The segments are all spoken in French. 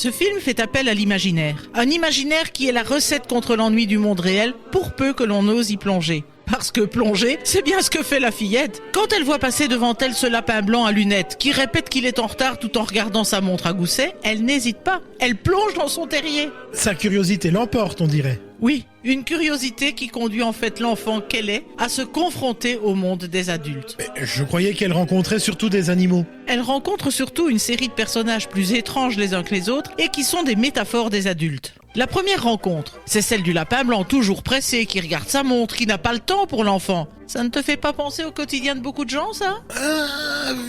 Ce film fait appel à l'imaginaire. Un imaginaire qui est la recette contre l'ennui du monde réel, pour peu que l'on ose y plonger. Parce que plonger, c'est bien ce que fait la fillette. Quand elle voit passer devant elle ce lapin blanc à lunettes, qui répète qu'il est en retard tout en regardant sa montre à gousset, elle n'hésite pas. Elle plonge dans son terrier. Sa curiosité l'emporte, on dirait. Oui, une curiosité qui conduit en fait l'enfant qu'elle est à se confronter au monde des adultes. Mais je croyais qu'elle rencontrait surtout des animaux. Elle rencontre surtout une série de personnages plus étranges les uns que les autres et qui sont des métaphores des adultes. La première rencontre, c'est celle du lapin blanc toujours pressé, qui regarde sa montre, qui n'a pas le temps pour l'enfant. Ça ne te fait pas penser au quotidien de beaucoup de gens, ça ?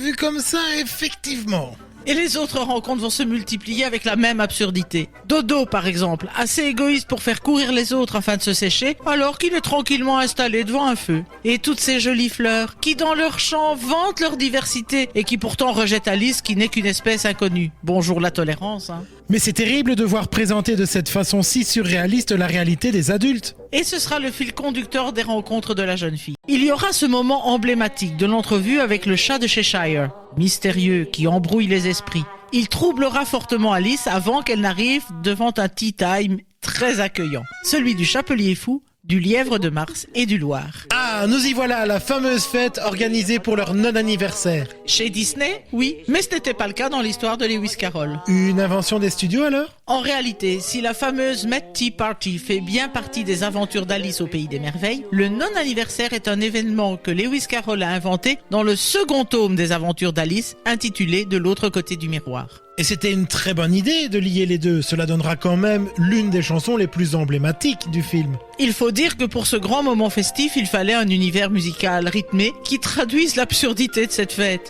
Vu comme ça, effectivement. Et les autres rencontres vont se multiplier avec la même absurdité. Dodo, par exemple, assez égoïste pour faire courir les autres afin de se sécher, alors qu'il est tranquillement installé devant un feu. Et toutes ces jolies fleurs, qui dans leur champ vantent leur diversité, et qui pourtant rejettent Alice, qui n'est qu'une espèce inconnue. Bonjour la tolérance, hein. Mais c'est terrible de voir présenter de cette façon si surréaliste la réalité des adultes. Et ce sera le fil conducteur des rencontres de la jeune fille. Il y aura ce moment emblématique de l'entrevue avec le chat de Cheshire, mystérieux, qui embrouille les esprits. Il troublera fortement Alice avant qu'elle n'arrive devant un tea time très accueillant. Celui du chapelier fou, du lièvre de Mars et du Loir. Ah, nous y voilà, la fameuse fête organisée pour leur non-anniversaire. Chez Disney, oui, mais ce n'était pas le cas dans l'histoire de Lewis Carroll. Une invention des studios alors ? En réalité, si la fameuse Met Tea Party fait bien partie des aventures d'Alice au Pays des Merveilles, le non-anniversaire est un événement que Lewis Carroll a inventé dans le second tome des aventures d'Alice, intitulé De l'autre côté du miroir. Et c'était une très bonne idée de lier les deux, cela donnera quand même l'une des chansons les plus emblématiques du film. Il faut dire que pour ce grand moment festif, il fallait un univers musical rythmé qui traduise l'absurdité de cette fête.